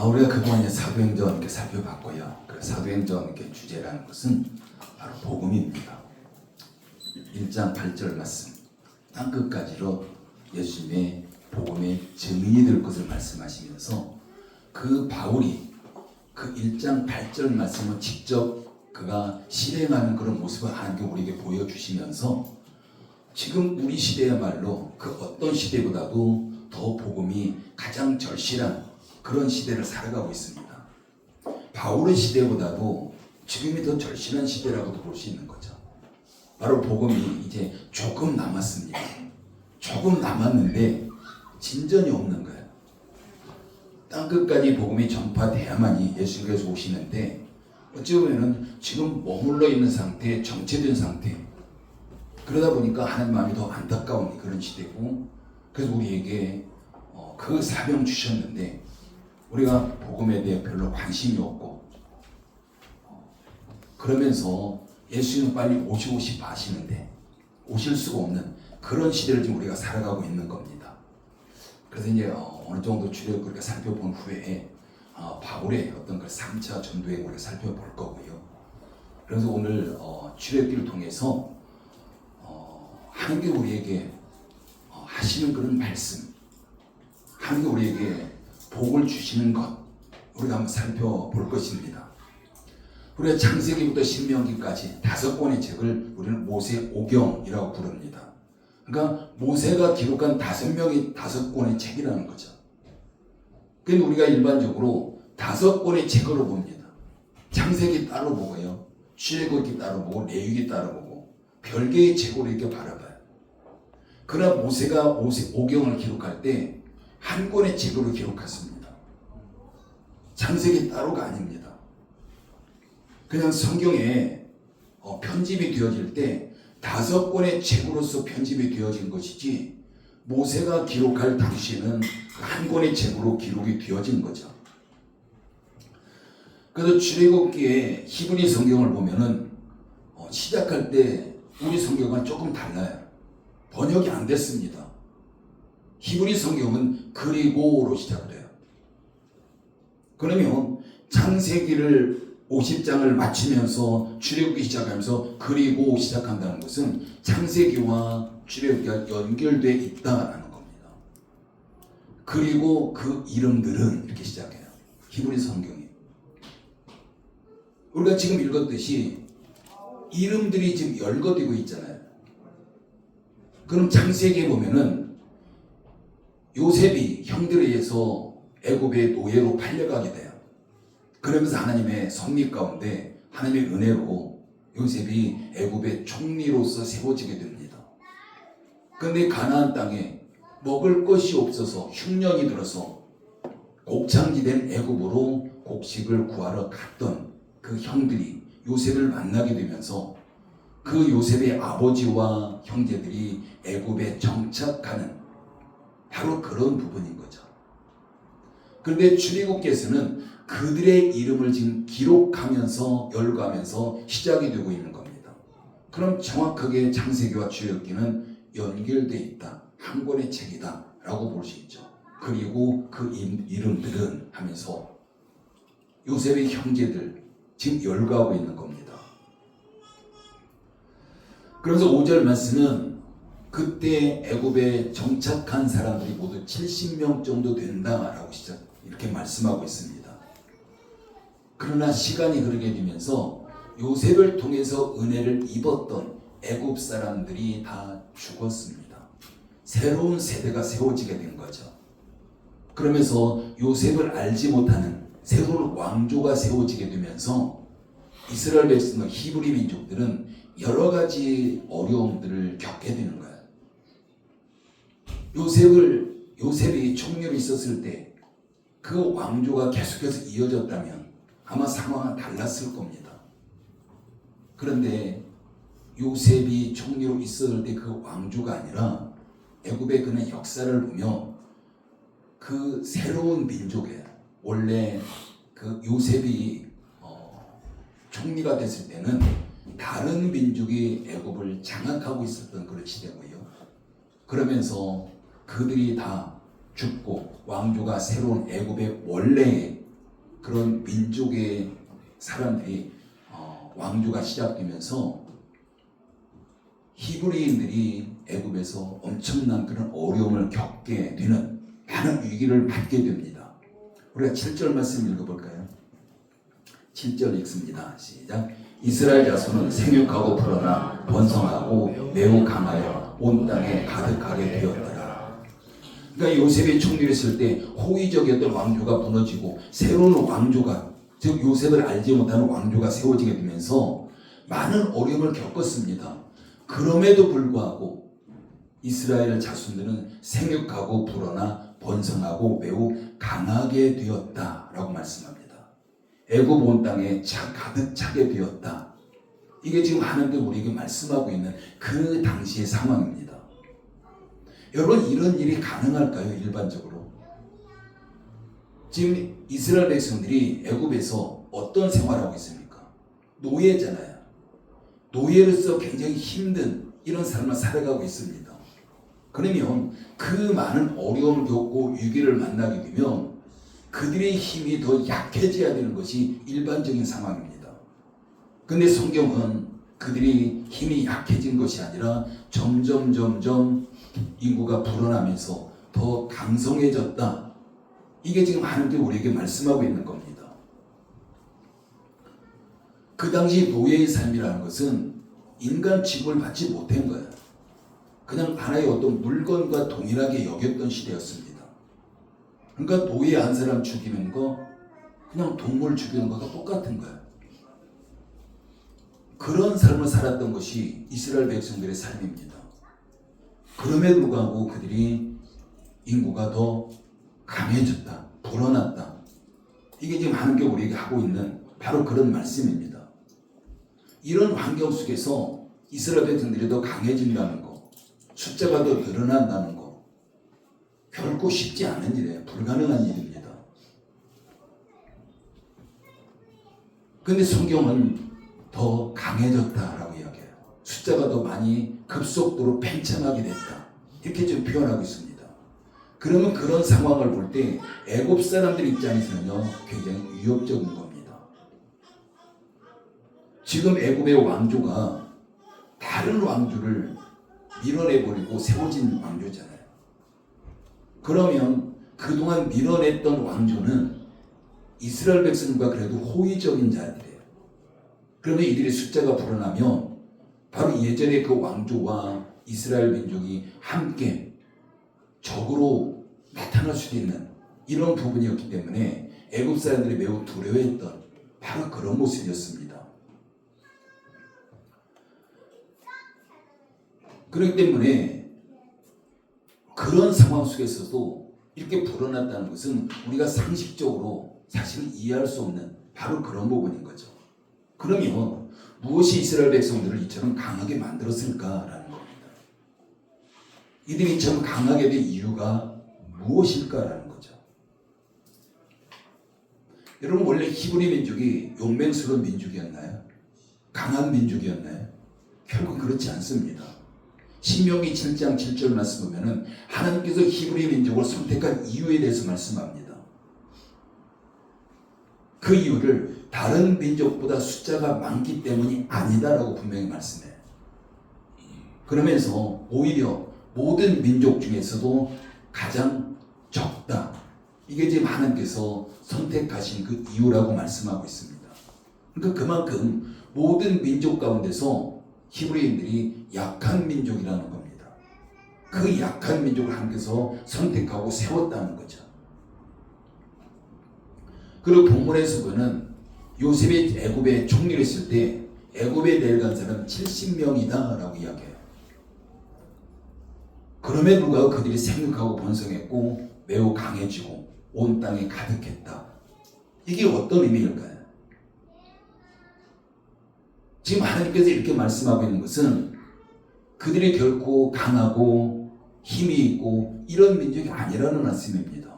우리가 그동안 이제 사도행전 이렇게 살펴봤고요. 그 사도행전 이렇게 주제라는 것은 바로 복음입니다. 1장 8절 말씀, 땅끝까지로 예수님의 복음의 증인이 될 것을 말씀하시면서 그 바울이 그 1장 8절 말씀을 직접 그가 실행하는 그런 모습을 하나님께 우리에게 보여주시면서 지금 우리 시대야말로 그 어떤 시대보다도 더 복음이 가장 절실한 그런 시대를 살아가고 있습니다. 바울의 시대보다도 지금이 더 절실한 시대라고도 볼 수 있는 거죠. 바로 복음이 이제 조금 남았습니다. 조금 남았는데 진전이 없는 거예요. 땅끝까지 복음이 전파돼야만이 예수님께서 오시는데 어찌 보면은 지금 머물러 있는 상태, 정체된 상태. 그러다 보니까 하나님 마음이 더 안타까운 그런 시대고, 그래서 우리에게 그 사명 주셨는데 우리가 복음에 대해 별로 관심이 없고, 그러면서 예수님 빨리 오시고 싶어 하시는데 오실 수가 없는 그런 시대를 지금 우리가 살아가고 있는 겁니다. 그래서 이제 어느 정도 주력 그렇게 살펴본 후에 바울의 어떤 그 3차 전도행을 우리가 살펴볼 거고요. 그래서 오늘 주력기를 통해서 하나님께 우리에게 하시는 그런 말씀, 하나님께 우리에게 복을 주시는 것, 우리가 한번 살펴볼 것입니다. 우리가 창세기부터 신명기까지 5권의 책을 우리는 모세 오경이라고 부릅니다. 그러니까 모세가 기록한 5권의 책이라는 거죠. 그런데 우리가 일반적으로 5권의 책으로 봅니다. 창세기 따로 보고요, 출애굽기 따로 보고, 레위기 따로 보고, 별개의 책으로 이렇게 바라봐요. 그러나 모세가 오경을 기록할 때 한 권의 책으로 기록했습니다. 창세기 따로가 아닙니다. 그냥 성경에 편집이 되어질 때 5권의 책으로서 편집이 되어진 것이지, 모세가 기록할 당시에는 한 권의 책으로 기록이 되어진 거죠. 그래서 출애굽기에 히브리 성경을 보면은 시작할 때 우리 성경과 조금 달라요. 번역이 안 됐습니다. 히브리 성경은 그리고로 시작을 해요. 그러면 창세기를 50장을 마치면서 출애굽기 시작하면서 그리고 시작한다는 것은 창세기와 출애굽기가 연결되어 있다라는 겁니다. 그리고 그 이름들은 이렇게 시작해요. 히브리 성경이. 우리가 지금 읽었듯이 이름들이 지금 열거되고 있잖아요. 그럼 창세기에 보면은 요셉이 형들에 의해서 애굽의 노예로 팔려가게 돼요. 그러면서 하나님의 섭리 가운데 하나님의 은혜로 요셉이 애굽의 총리로서 세워지게 됩니다. 그런데 가나안 땅에 먹을 것이 없어서 흉년이 들어서 곡창지된 애굽으로 곡식을 구하러 갔던 그 형들이 요셉을 만나게 되면서 그 요셉의 아버지와 형제들이 애굽에 정착하는 바로 그런 부분인 거죠. 그런데 출애굽기에서는 그들의 이름을 지금 기록하면서 열거하면서 시작이 되고 있는 겁니다. 그럼 정확하게 창세기와 출애굽기는 연결되어 있다, 한 권의 책이다 라고 볼 수 있죠. 그리고 그 이름들은 하면서 요셉의 형제들 지금 열거하고 있는 겁니다. 그래서 5절 말씀은 그때 애굽에 정착한 사람들이 모두 70명 정도 된다라고 이렇게 말씀하고 있습니다. 그러나 시간이 흐르게 되면서 요셉을 통해서 은혜를 입었던 애굽 사람들이 다 죽었습니다. 새로운 세대가 세워지게 된 거죠. 그러면서 요셉을 알지 못하는 새로운 왕조가 세워지게 되면서 이스라엘 백성과 히브리 민족들은 여러 가지 어려움들을 겪게 되는 거예요. 요셉이 총리로 있었을 때 그 왕조가 계속해서 이어졌다면 아마 상황은 달랐을 겁니다. 그런데 요셉이 총리로 있었을 때 그 왕조가 아니라 애굽의 그는 역사를 보며 그 새로운 민족에, 원래 그 요셉이 총리가 됐을 때는 다른 민족이 애굽을 장악하고 있었던 그런 시대고요. 그러면서 그들이 다 죽고 왕조가 새로운 애굽의 원래의 그런 민족의 사람들이 왕조가 시작되면서 히브리인들이 애굽에서 엄청난 그런 어려움을 겪게 되는 많은 위기를 받게 됩니다. 우리가 7절 말씀 읽어볼까요? 7절 읽습니다. 시작. 이스라엘 자손은 생육하고 불어나 번성하고 매우 강하여 온 땅에 가득하게 되었더라. 그러니까 요셉이 총리했을 때 호의적이었던 왕조가 무너지고 새로운 왕조가, 즉 요셉을 알지 못하는 왕조가 세워지게 되면서 많은 어려움을 겪었습니다. 그럼에도 불구하고 이스라엘 자손들은 생육하고 불어나 번성하고 매우 강하게 되었다라고 말씀합니다. 애굽 온 땅에 가득 차게 되었다. 이게 지금 하나님께서 우리에게 말씀하고 있는 그 당시의 상황입니다. 여러분, 이런 일이 가능할까요? 일반적으로 지금 이스라엘 백성들이 애굽에서 어떤 생활을 하고 있습니까? 노예잖아요. 노예로서 굉장히 힘든 이런 삶을 살아가고 있습니다. 그러면 그 많은 어려움을 겪고 위기를 만나게 되면 그들의 힘이 더 약해져야 되는 것이 일반적인 상황입니다. 근데 성경은 그들이 힘이 약해진 것이 아니라 점점 인구가 불어나면서 더 강성해졌다. 이게 지금 하나님께서 우리에게 말씀하고 있는 겁니다. 그 당시 노예의 삶이라는 것은 인간 취급을 받지 못한 거예요. 그냥 하나의 어떤 물건과 동일하게 여겼던 시대였습니다. 그러니까 노예 한 사람 죽이는 거 그냥 동물 죽이는 거가 똑같은 거예요. 그런 삶을 살았던 것이 이스라엘 백성들의 삶입니다. 그럼에도 불구하고 그들이 인구가 더 강해졌다, 불어났다. 이게 지금 하나님께 우리에게 하고 있는 바로 그런 말씀입니다. 이런 환경 속에서 이스라엘 백성들이 더 강해진다는 거, 숫자가 더 늘어난다는 거, 결코 쉽지 않은 일이에요. 불가능한 일입니다. 그런데 성경은 더 강해졌다라고 이야기해요. 숫자가 더 많이 급속도로 팽창하게 됐다. 이렇게 좀 표현하고 있습니다. 그러면 그런 상황을 볼 때 애굽 사람들 입장에서는요, 굉장히 위협적인 겁니다. 지금 애굽의 왕조가 다른 왕조를 밀어내버리고 세워진 왕조잖아요. 그러면 그동안 밀어냈던 왕조는 이스라엘 백성과 그래도 호의적인 자들이에요. 그러면 이들의 숫자가 불어나면 바로 예전에 그 왕조와 이스라엘 민족이 함께 적으로 나타날 수도 있는 이런 부분이었기 때문에 애굽 사람들이 매우 두려워했던 바로 그런 모습이었습니다. 그렇기 때문에 그런 상황 속에서도 이렇게 불어났다는 것은 우리가 상식적으로 사실은 이해할 수 없는 바로 그런 부분인 거죠. 그러면 무엇이 이스라엘 백성들을 이처럼 강하게 만들었을까라는 겁니다. 이들이 이처럼 강하게 된 이유가 무엇일까라는 거죠. 여러분, 원래 히브리 민족이 용맹스러운 민족이었나요? 강한 민족이었나요? 결국 그렇지 않습니다. 신명기 7장 7절 말씀 보면은 하나님께서 히브리 민족을 선택한 이유에 대해서 말씀합니다. 그 이유를 다른 민족보다 숫자가 많기 때문이 아니다라고 분명히 말씀해요. 그러면서 오히려 모든 민족 중에서도 가장 적다. 이게 지금 하나님께서 선택하신 그 이유라고 말씀하고 있습니다. 그러니까 그만큼 모든 민족 가운데서 히브리인들이 약한 민족이라는 겁니다. 그 약한 민족을 하나님께서 선택하고 세웠다는 거죠. 그리고 본문에서 보면 요셉이 애굽에 총리를 했을 때 애굽에 내려간 사람 70명이다 라고 이야기해요. 그럼에도 불구하고 그들이 생육하고 번성했고 매우 강해지고 온 땅에 가득했다. 이게 어떤 의미일까요? 지금 하나님께서 이렇게 말씀하고 있는 것은 그들이 결코 강하고 힘이 있고 이런 민족이 아니라는 말씀입니다.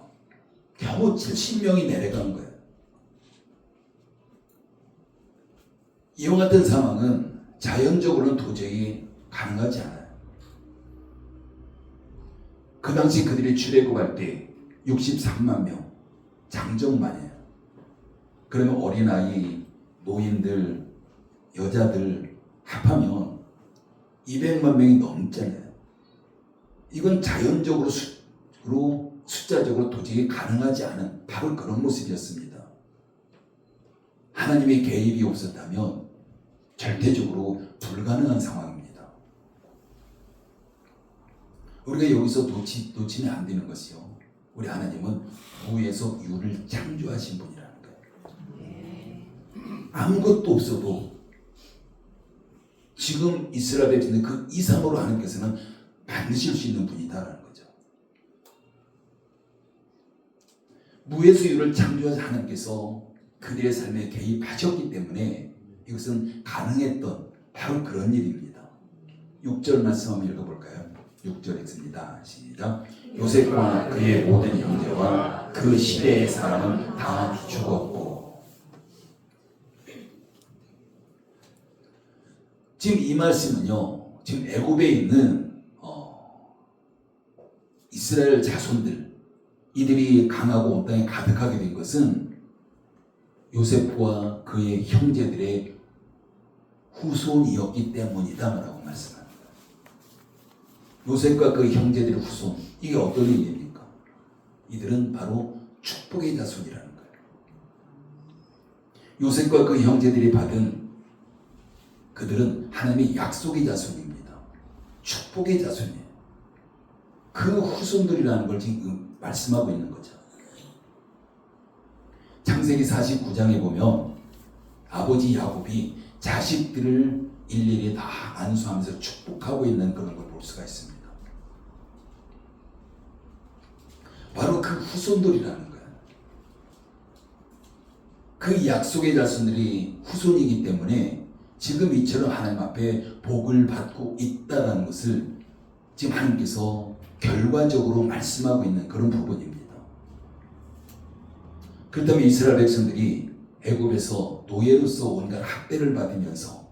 겨우 70명이 내려간 거예요. 이와 같은 상황은 자연적으로는 도저히 가능하지 않아요. 그 당시 그들이 출애굽할 때 63만 명, 장정만이에요. 그러면 어린아이, 노인들, 여자들 합하면 200만 명이 넘잖아요. 이건 자연적으로 숫자적으로 도저히 가능하지 않은 바로 그런 모습이었습니다. 하나님의 개입이 없었다면 절대적으로 불가능한 상황입니다. 우리가 여기서 놓치면 안 되는 것이요. 우리 하나님은 무에서 유를 창조하신 분이라는 거예요. 아무것도 없어도 지금 이스라엘 백성들 그 이상으로 하나님께서는 만드실 수 있는 분이다라는 거죠. 무에서 유를 창조하신 하나님께서 그들의 삶에 개입하셨기 때문에 이것은 가능했던 바로 그런 일입니다. 6절 말씀 한번 읽어볼까요? 6절 읽습니다. 시작. 요셉과 그의 모든 형제와 그 시대의 사람은 다 죽었고. 지금 이 말씀은요, 지금 애굽에 있는 이스라엘 자손들, 이들이 강하고 온 땅에 가득하게 된 것은 요셉과 그의 형제들의 후손이었기 때문이다라고 말씀합니다. 요셉과 그 형제들의 후손, 이게 어떤 의미입니까? 이들은 바로 축복의 자손이라는 거예요. 요셉과 그 형제들이 받은 그들은 하나님의 약속의 자손입니다. 축복의 자손이에요. 그 후손들이라는 걸 지금 말씀하고 있는 거죠. 창세기 49장에 보면 아버지 야곱이 자식들을 일일이 다 안수하면서 축복하고 있는 그런 걸 볼 수가 있습니다. 바로 그 후손들이라는 거예요. 그 약속의 자손들이 후손이기 때문에 지금 이처럼 하나님 앞에 복을 받고 있다는 것을 지금 하나님께서 결과적으로 말씀하고 있는 그런 부분입니다. 그렇다면 이스라엘 백성들이 애굽에서 노예로서 온갖 학대를 받으면서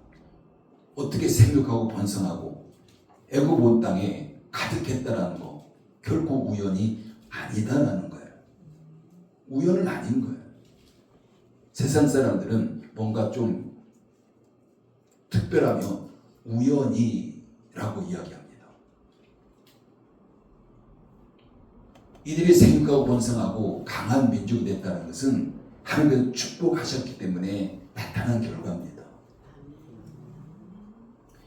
어떻게 생육하고 번성하고 애굽 온 땅에 가득했다라는 거 결코 우연이 아니다라는 거예요. 우연은 아닌 거예요. 세상 사람들은 뭔가 좀 특별하면 우연이라고 이야기합니다. 이들이 생육하고 번성하고 강한 민족이 됐다는 것은 하나님께서 축복하셨기 때문에 나타난 결과입니다.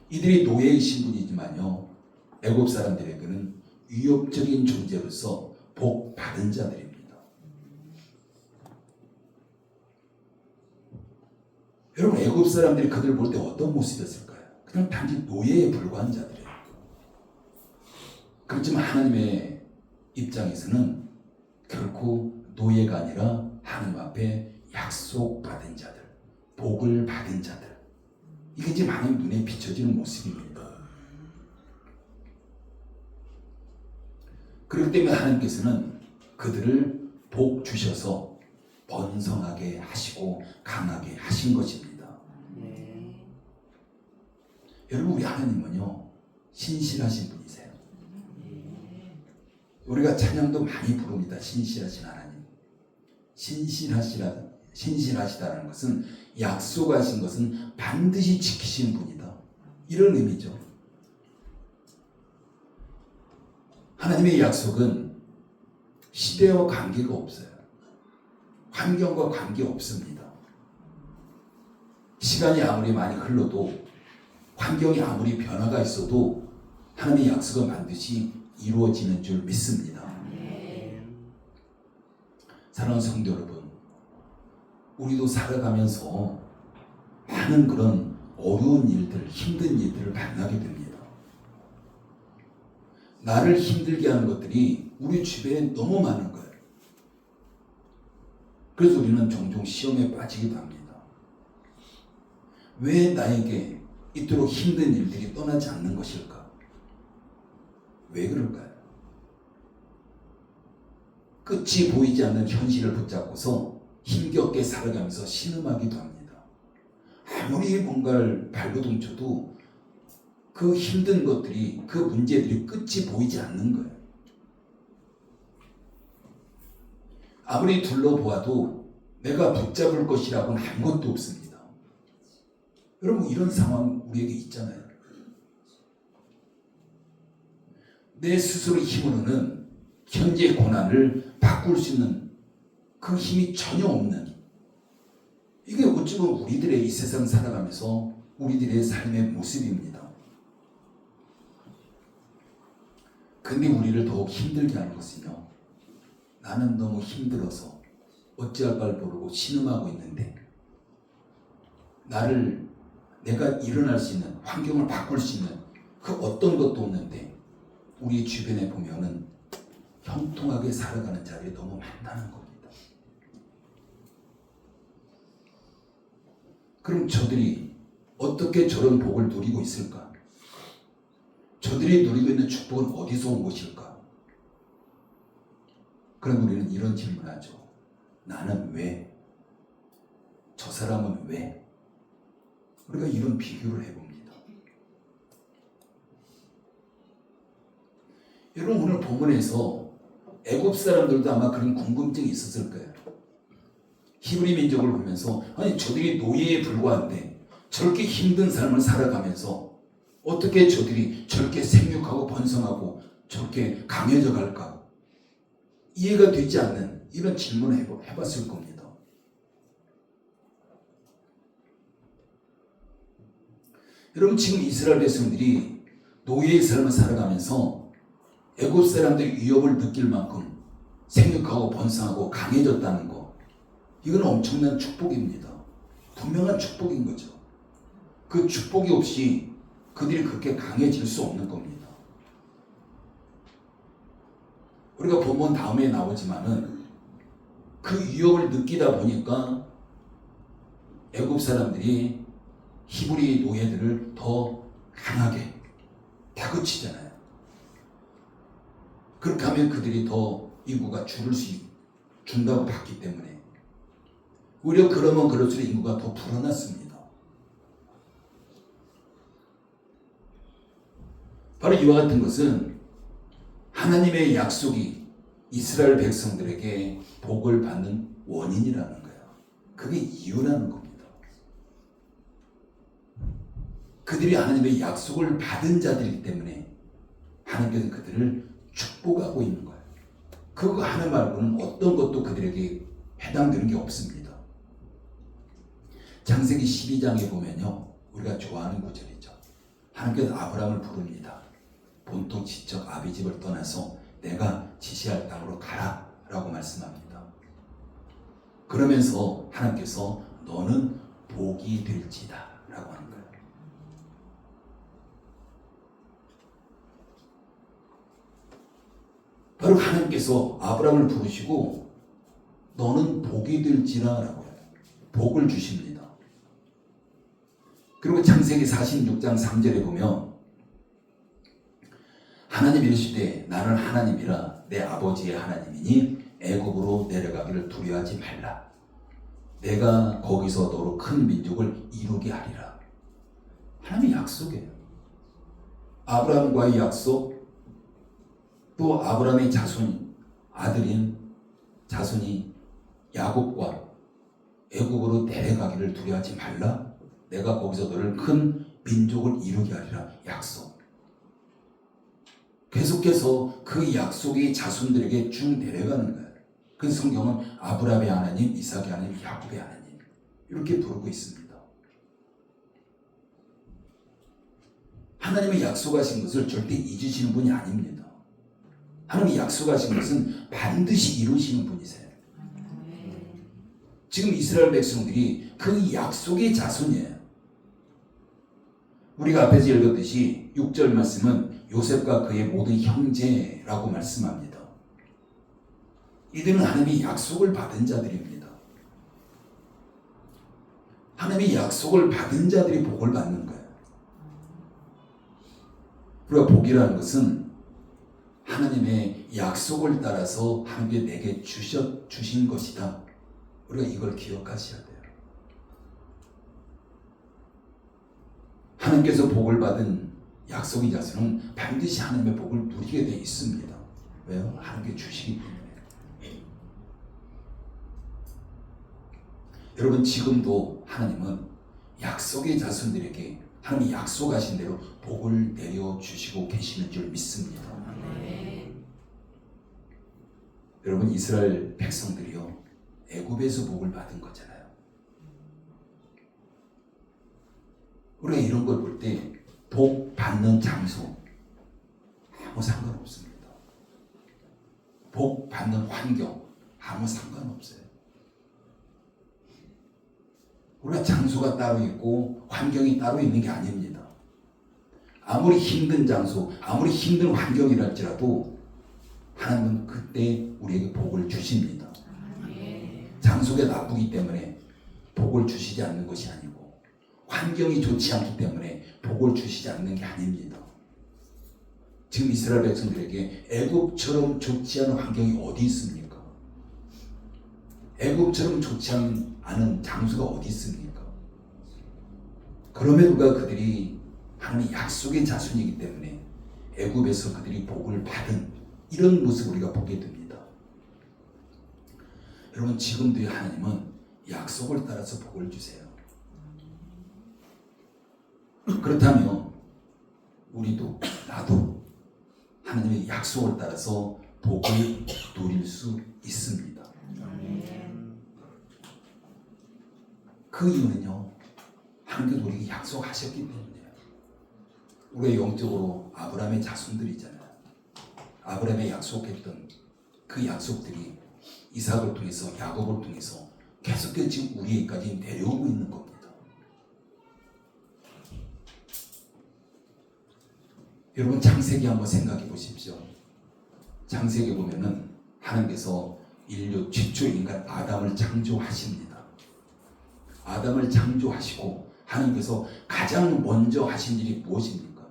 이들이 노예의 신분이지만요, 애굽 사람들에게는 위협적인 존재로서 복 받은 자들입니다. 여러분, 애굽 사람들이 그들을 볼 때 어떤 모습이었을까요? 그냥 단지 노예에 불과한 자들이에요. 그렇지만 하나님의 입장에서는 결코 노예가 아니라 하나님 앞에 약속받은 자들, 복을 받은 자들, 이게 지금 하나님 눈에 비춰지는 모습입니다. 그렇기 때문에 하나님께서는 그들을 복 주셔서 번성하게 하시고 강하게 하신 것입니다. 여러분, 우리 하나님은요, 신실하신 분이세요. 우리가 찬양도 많이 부릅니다. 신실하신 하나님. 신실하시다는 것은 약속하신 것은 반드시 지키신 분이다, 이런 의미죠. 하나님의 약속은 시대와 관계가 없어요. 환경과 관계 없습니다. 시간이 아무리 많이 흘러도, 환경이 아무리 변화가 있어도 하나님의 약속은 반드시 이루어지는 줄 믿습니다. 사랑하는 성도 여러분, 우리도 살아가면서 많은 그런 어려운 일들, 힘든 일들을 만나게 됩니다. 나를 힘들게 하는 것들이 우리 주변에 너무 많은 거예요. 그래서 우리는 종종 시험에 빠지기도 합니다. 왜 나에게 이토록 힘든 일들이 떠나지 않는 것일까? 왜 그럴까요? 끝이 보이지 않는 현실을 붙잡고서 힘겹게 살아가면서 신음하기도 합니다. 아무리 뭔가를 발버둥쳐도 그 힘든 것들이, 그 문제들이 끝이 보이지 않는 거예요. 아무리 둘러보아도 내가 붙잡을 것이라고는 아무것도 없습니다. 여러분 이런 상황 우리에게 있잖아요. 내 스스로 힘으로는 현재 고난을 바꿀 수 있는 그 힘이 전혀 없는, 이게 어찌 보면 우리들의 이 세상 살아가면서 우리들의 삶의 모습입니다. 근데 우리를 더욱 힘들게 하는 것은요, 나는 너무 힘들어서 어찌할 바를 모르고 신음하고 있는데 내가 일어날 수 있는, 환경을 바꿀 수 있는 그 어떤 것도 없는데 우리 주변에 보면은 형통하게 살아가는 자들이 너무 많다는 겁니다. 그럼 저들이 어떻게 저런 복을 누리고 있을까? 저들이 누리고 있는 축복은 어디서 온 것일까? 그럼 우리는 이런 질문하죠. 나는 왜? 저 사람은 왜? 우리가 이런 비교를 해봅니다. 여러분 오늘 본문에서 애굽 사람들도 아마 그런 궁금증이 있었을 거예요. 히브리 민족을 보면서 아니 저들이 노예에 불과한데 저렇게 힘든 삶을 살아가면서 어떻게 저들이 저렇게 생육하고 번성하고 저렇게 강해져 갈까? 이해가 되지 않는 이런 질문을 해봤을 겁니다. 여러분 지금 이스라엘 백성들이 노예의 삶을 살아가면서 애굽 사람들의 위협을 느낄 만큼 생육하고 번성하고 강해졌다는 거, 이건 엄청난 축복입니다. 분명한 축복인 거죠. 그 축복이 없이 그들이 그렇게 강해질 수 없는 겁니다. 우리가 본문 다음에 나오지만은 그 위협을 느끼다 보니까 애굽 사람들이 히브리 노예들을 더 강하게 다그치잖아요. 그렇게 하면 그들이 더 인구가 준다고 봤기 때문에 오히려 그러면 그럴수록 인구가 더 불어났습니다. 바로 이와 같은 것은 하나님의 약속이 이스라엘 백성들에게 복을 받는 원인이라는 거예요. 그게 이유라는 겁니다. 그들이 하나님의 약속을 받은 자들이기 때문에 하나님께서 그들을 축복하고 있는 거예요. 그거 하나 말고는 어떤 것도 그들에게 해당되는 게 없습니다. 창세기 12장에 보면요, 우리가 좋아하는 구절이죠. 하나님께서 아브라함을 부릅니다. 본토 지적 아비 집을 떠나서 내가 지시할 땅으로 가라 라고 말씀합니다. 그러면서 하나님께서 너는 복이 될지다 라고 하는 거예요. 바로 하나님께서 아브라함을 부르시고 너는 복이 될지라 라고 해요. 복을 주십니다. 그리고 창세기 46장 3절에 보면 하나님이 이르시되 나는 하나님이라 내 아버지의 하나님이니 애굽으로 내려가기를 두려워하지 말라. 내가 거기서 너로 큰 민족을 이루게 하리라. 하나님의 약속이에요. 아브라함과의 약속, 또 아브라함의 자손이 야곱과 애굽으로 내려가기를 두려워하지 말라. 내가 거기서 너를 큰 민족을 이루게 하리라. 약속. 계속해서 그 약속이 자손들에게 쭉 내려가는 거예요. 그래서 성경은 아브라함의 하나님, 이삭의 하나님, 야곱의 하나님 이렇게 부르고 있습니다. 하나님의 약속하신 것을 절대 잊으시는 분이 아닙니다. 하나님이 약속하신 것은 반드시 이루시는 분이세요. 지금 이스라엘 백성들이 그 약속의 자손이에요. 우리가 앞에서 읽었듯이 6절 말씀은 요셉과 그의 모든 형제라고 말씀합니다. 이들은 하나님의 약속을 받은 자들입니다. 하나님의 약속을 받은 자들이 복을 받는 거예요. 우리가 복이라는 것은 하나님의 약속을 따라서 하나님께 내게 주신 것이다. 우리가 이걸 기억하셔야 돼요. 하나님께서 복을 받은 약속의 자손은 반드시 하나님의 복을 누리게 되어 있습니다. 왜요? 하나님께 주시기 때문에. 여러분 지금도 하나님은 약속의 자손들에게 하나님이 약속하신 대로 복을 내려주시고 계시는 줄 믿습니다. 여러분 이스라엘 백성들이요 애굽에서 복을 받은 거잖아요. 우리가 이런 걸 볼 때 복 받는 장소 아무 상관없습니다. 복 받는 환경 아무 상관없어요. 우리가 장소가 따로 있고 환경이 따로 있는 게 아닙니다. 아무리 힘든 장소, 아무리 힘든 환경이랄지라도 하나님은 그때 우리에게 복을 주십니다. 장소가 나쁘기 때문에 복을 주시지 않는 것이 아니고 환경이 좋지 않기 때문에 복을 주시지 않는 게 아닙니다. 지금 이스라엘 백성들에게 애굽처럼 좋지 않은 환경이 어디 있습니까? 애굽처럼 좋지 않은 장소가 어디 있습니까? 그럼에도 불구하고 그들이 하나님의 약속의 자손이기 때문에 애굽에서 그들이 복을 받은 이런 모습을 우리가 보게 됩니다. 여러분 지금도 하나님은 약속을 따라서 복을 주세요. 그렇다면 우리도 나도 하나님의 약속을 따라서 복을 누릴 수 있습니다. 그 이유는요 하나님께서 우리에게 약속하셨기 때문이에요. 우리가 영적으로 아브라함의 자손들이잖아요. 아브라함의 약속했던 그 약속들이 이삭을 통해서 야곱을 통해서 계속해서 지금 우리에게까지 내려오고 있는 겁니다. 여러분 창세기 한번 생각해 보십시오. 창세기 보면은 하나님께서 인류 최초 인간 아담을 창조하십니다. 아담을 창조하시고 하나님께서 가장 먼저 하신 일이 무엇입니까?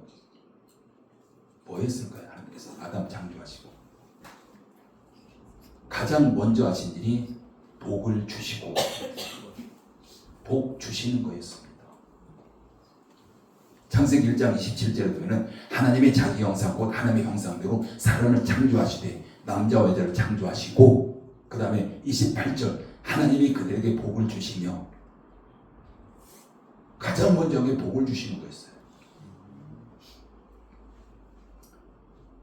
뭐였을까요? 하나님께서 아담 창조하시고 가장 먼저 하신 일이 복을 주시고 복 주시는 거였습니다. 창세기 1장 27절에 보면 하나님의 자기 형상 곧 하나님의 형상대로 사람을 창조하시되 남자와 여자를 창조하시고 그 다음에 28절 하나님이 그들에게 복을 주시며 가장 먼저 복을 주시는 거였어요.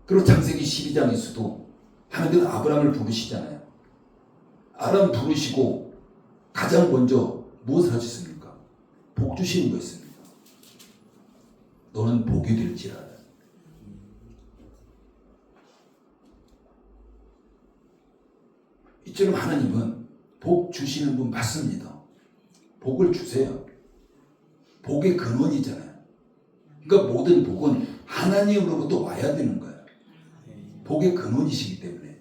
그리고 창세기 12장에서도 하나님은 아브라함을 부르시잖아요. 아브라함 부르시고 가장 먼저 무엇을 하셨습니까? 복 주시는 거였습니다. 너는 복이 될지라. 이처럼 하나님은 복 주시는 분 맞습니다. 복을 주세요. 복의 근원이잖아요. 그러니까 모든 복은 하나님으로부터 와야 되는 거예요. 복의 근원이시기 때문에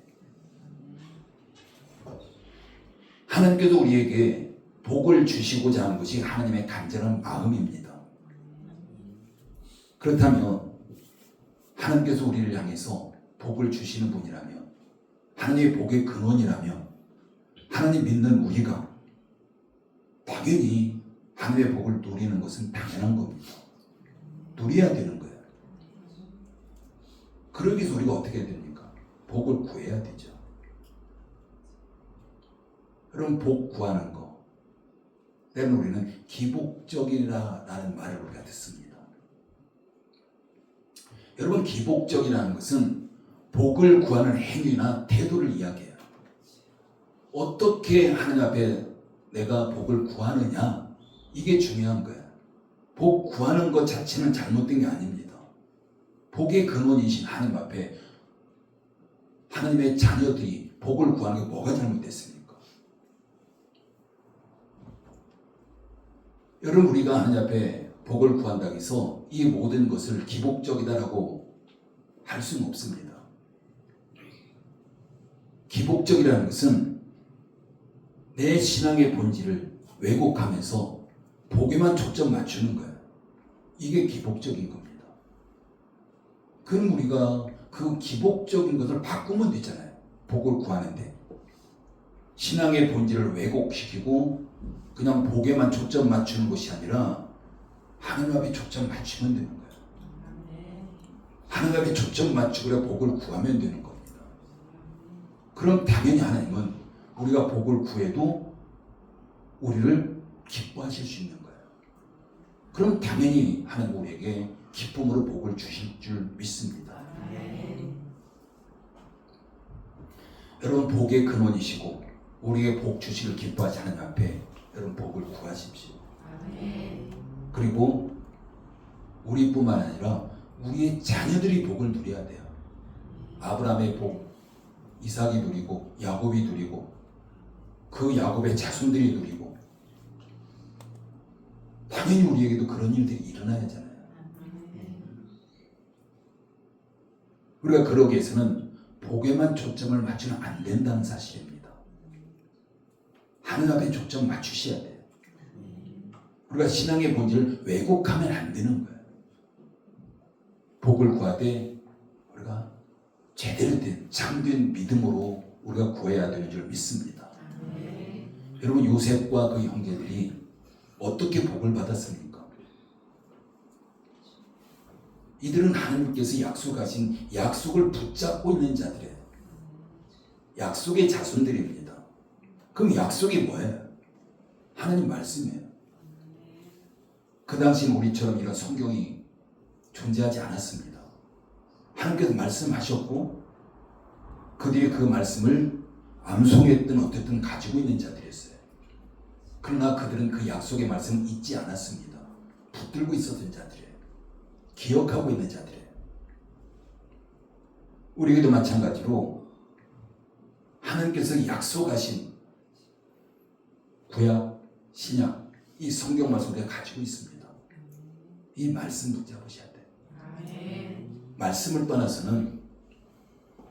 하나님께서 우리에게 복을 주시고자 하는 것이 하나님의 간절한 마음입니다. 그렇다면 하나님께서 우리를 향해서 복을 주시는 분이라면 하나님의 복의 근원이라면 하나님 믿는 우리가 당연히 하나님의 복을 누리는 것은 당연한 겁니다. 누려야 되는 거예요. 그러기 위해서 우리가 어떻게 해야 됩니까? 복을 구해야 되죠. 그럼 복 구하는 거 때문에 우리는 기복적이라는 말을 우리가 듣습니다. 여러분 기복적이라는 것은 복을 구하는 행위나 태도를 이야기해요. 어떻게 하나님 앞에 내가 복을 구하느냐 이게 중요한 거예요. 복 구하는 것 자체는 잘못된 게 아닙니다. 복의 근원이신 하나님 앞에 하나님의 자녀들이 복을 구하는 게 뭐가 잘못됐습니까? 여러분 우리가 하나님 앞에 복을 구한다고 해서 이 모든 것을 기복적이다라고 할 수는 없습니다. 기복적이라는 것은 내 신앙의 본질을 왜곡하면서 복에만 초점 맞추는 거예요. 이게 기복적인 겁니다. 그럼 우리가 그 기복적인 것을 바꾸면 되잖아요. 복을 구하는데 신앙의 본질을 왜곡시키고 그냥 복에만 초점 맞추는 것이 아니라 하나님 앞에 초점 맞추면 되는 거예요. 하나님 앞에 초점 맞추고 복을 구하면 되는 겁니다. 그럼 당연히 하나님은 우리가 복을 구해도 우리를 기뻐하실 수 있는 거예요. 그럼 당연히 하나님 우리에게 기쁨으로 복을 주실 줄 믿습니다. 여러분, 복의 근원이시고 우리에게 복 주시를 기뻐하지 하나님 앞에 여러분 복을 구하십시오. 그리고 우리뿐만 아니라 우리의 자녀들이 복을 누려야 돼요. 아브라함의 복 이삭이 누리고 야곱이 누리고 그 야곱의 자손들이 누리고, 당연히 우리에게도 그런 일들이 일어나야 하잖아요. 우리가 그러기 위해서는 복에만 초점을 맞추면 안 된다는 사실입니다. 하늘 앞에 초점 맞추셔야 돼요. 우리가 신앙의 본질을 왜곡하면 안 되는 거예요. 복을 구하되 우리가 제대로 된 참된 믿음으로 우리가 구해야 되는 줄 믿습니다. 여러분, 요셉과 그 형제들이 어떻게 복을 받았습니까? 이들은 하나님께서 약속하신 약속을 붙잡고 있는 자들이에요. 약속의 자손들입니다. 그럼 약속이 뭐예요? 하나님 말씀이에요. 그 당시는 우리처럼 이런 성경이 존재하지 않았습니다. 하나님께서 말씀하셨고 그들이 그 말씀을 암송했든 어쨌든 가지고 있는 자들이었어요. 그러나 그들은 그 약속의 말씀을 잊지 않았습니다. 붙들고 있었던 자들이에요. 기억하고 있는 자들이에요. 우리에게도 마찬가지로 하나님께서 약속하신 구약, 신약, 이 성경 말씀을 우리가 가지고 있습니다. 이 말씀 붙잡으셔야 돼요. 말씀을 떠나서는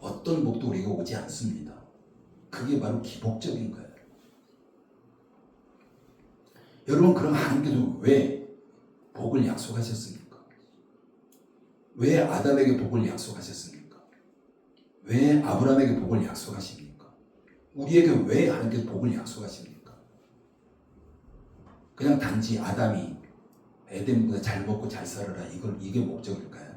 어떤 복도 우리가 오지 않습니다. 그게 바로 기복적인 거예요. 여러분, 그럼 하나님께서 왜 복을 약속하셨습니까? 왜 아담에게 복을 약속하셨습니까? 왜 아브라함에게 복을 약속하십니까? 우리에게 왜 하나님께서 복을 약속하십니까? 그냥 단지 아담이 에덴보다 잘 먹고 잘 살아라, 이게 목적일까요?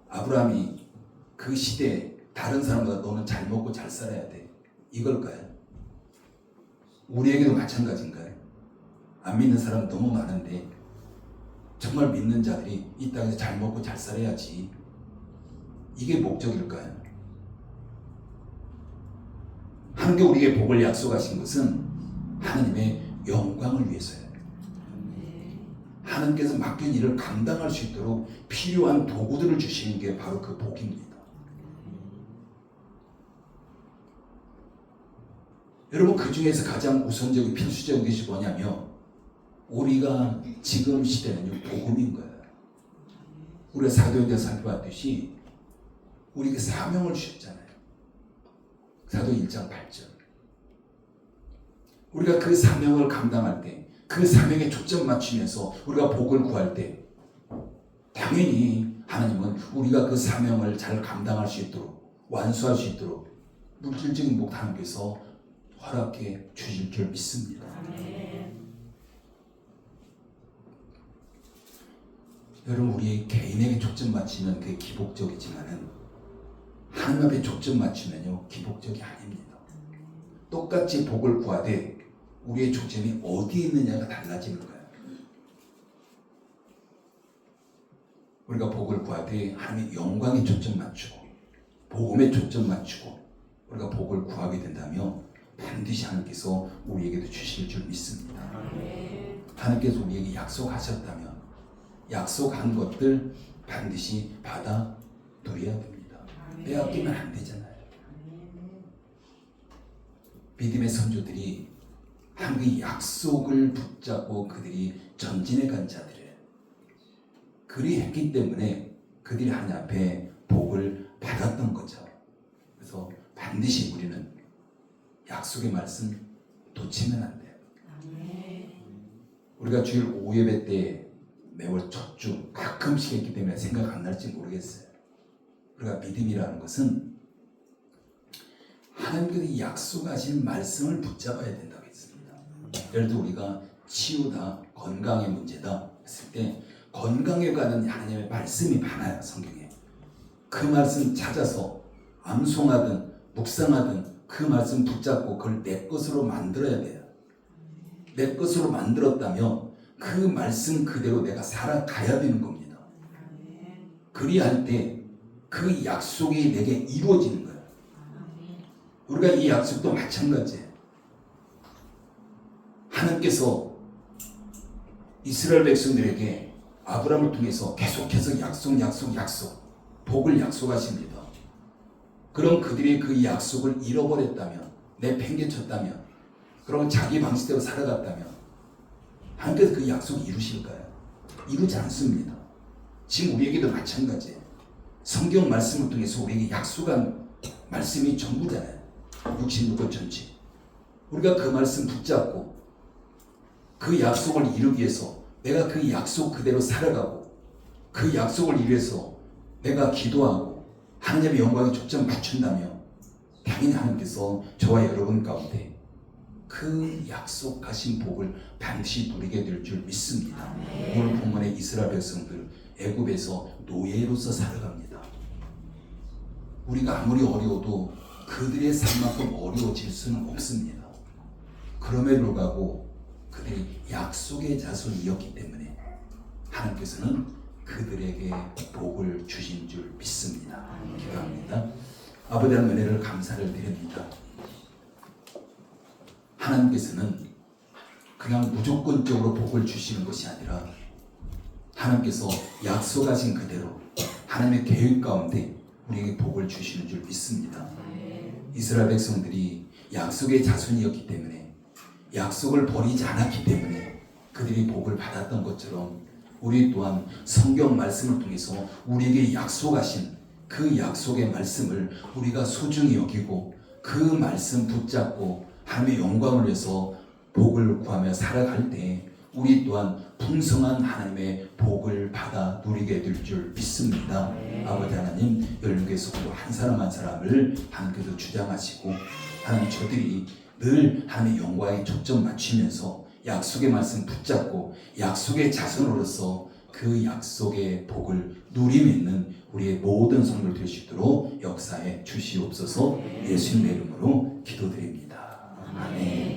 아브라함이 그 시대에 다른 사람보다 너는 잘 먹고 잘 살아야 돼, 이걸까요? 우리에게도 마찬가지인가요? 안 믿는 사람 너무 많은데 정말 믿는 자들이 이 땅에서 잘 먹고 잘 살아야지, 이게 목적일까요? 하나님께 우리에게 복을 약속하신 것은 하나님의 영광을 위해서예요. 하나님께서 맡긴 일을 감당할 수 있도록 필요한 도구들을 주시는 게 바로 그 복입니다. 여러분, 그 중에서 가장 우선적인 필수적인 것이 뭐냐면 우리가 지금 시대는 복음인 거예요. 우리가 사도행전 살펴봤듯이 우리에게 사명을 주셨잖아요. 사도 1장 8절. 우리가 그 사명을 감당할 때, 그 사명에 초점 맞추면서 우리가 복을 구할 때 당연히 하나님은 우리가 그 사명을 잘 감당할 수 있도록, 완수할 수 있도록 물질적인 복 하나님께서 허락해 주실 줄 믿습니다. 여러분, 우리 개인에게 초점 맞추면 그게 기복적이지만은 하나님 앞에 초점 맞추면요 기복적이 아닙니다. 똑같이 복을 구하되 우리의 초점이 어디에 있느냐가 달라지는 거예요. 우리가 복을 구하되 하나님의 영광에 초점 맞추고 복음에 초점 맞추고 우리가 복을 구하게 된다면 반드시 하나님께서 우리에게도 주실 줄 믿습니다. 하나님께서 우리에게 약속하셨다면 약속한 것들 반드시 받아 누려야 됩니다. 빼앗기면 안 되잖아요. 믿음의 선조들이 하나님의 약속을 붙잡고 그들이 전진해 간 자들이에요. 그리 했기 때문에 그들이 하나님 앞에 복을 받았던 거죠. 그래서 반드시 우리는 약속의 말씀 놓치면 안 돼요. 우리가 주일 오후 예배 때 매월 첫 주 가끔씩 했기 때문에 생각 안 날지 모르겠어요. 우리가 믿음이라는 것은 하나님께서 약속하신 말씀을 붙잡아야 된다고 했습니다. 예를 들어 우리가 치유다, 건강의 문제다 했을 때 건강에 관한 하나님의 말씀이 많아요. 성경에. 그 말씀 찾아서 암송하든 묵상하든 그 말씀 붙잡고 그걸 내 것으로 만들어야 돼요. 내 것으로 만들었다면 그 말씀 그대로 내가 살아가야 되는 겁니다. 그리할 때 그 약속이 내게 이루어지는 거예요. 우리가 이 약속도 마찬가지예요. 하나님께서 이스라엘 백성들에게 아브라함을 통해서 계속해서 약속 복을 약속하십니다. 그럼 그들이 그 약속을 잃어버렸다면, 내팽개쳤다면, 그럼 자기 방식대로 살아갔다면 하나님께서 그 약속을 이루실까요? 이루지 않습니다. 지금 우리에게도 마찬가지예요. 성경 말씀을 통해서 우리에게 약속한 말씀이 전부잖아요. 66권 전체. 우리가 그 말씀 붙잡고 그 약속을 이루기 위해서 내가 그 약속 그대로 살아가고 그 약속을 이루기 위해서 내가 기도하고 하나님의 영광에 초점 맞춘다면 당연히 하나님께서 저와 여러분 가운데 그 약속하신 복을 반드시 누리게 될 줄 믿습니다. 오늘 본문의 이스라엘 백성들 애굽에서 노예로서 살아갑니다. 우리가 아무리 어려워도 그들의 삶만큼 어려워질 수는 없습니다. 그럼에도 불구하고 그들이 약속의 자손이었기 때문에 하나님께서는 그들에게 복을 주신 줄 믿습니다. 기도합니다. 아버지 하나님 은혜를 감사를 드립니다. 하나님께서는 그냥 무조건적으로 복을 주시는 것이 아니라 하나님께서 약속하신 그대로 하나님의 계획 가운데 우리에게 복을 주시는 줄 믿습니다. 이스라엘 백성들이 약속의 자손이었기 때문에 약속을 버리지 않았기 때문에 그들이 복을 받았던 것처럼 우리 또한 성경 말씀을 통해서 우리에게 약속하신 그 약속의 말씀을 우리가 소중히 여기고 그 말씀 붙잡고 하나님의 영광을 위해서 복을 구하며 살아갈 때 우리 또한 풍성한 하나님의 복을 받아 누리게 될 줄 믿습니다. 아버지 하나님, 열린교회 성도 한 사람 한 사람을 하나님께서 주장하시고 하나님 저들이 늘 하나님의 영광에 초점 맞추면서 약속의 말씀 붙잡고 약속의 자손으로서 그 약속의 복을 누리며 있는 우리의 모든 성도들 될 수 있도록 역사에 주시옵소서. 예수님의 이름으로 기도드립니다. 아멘.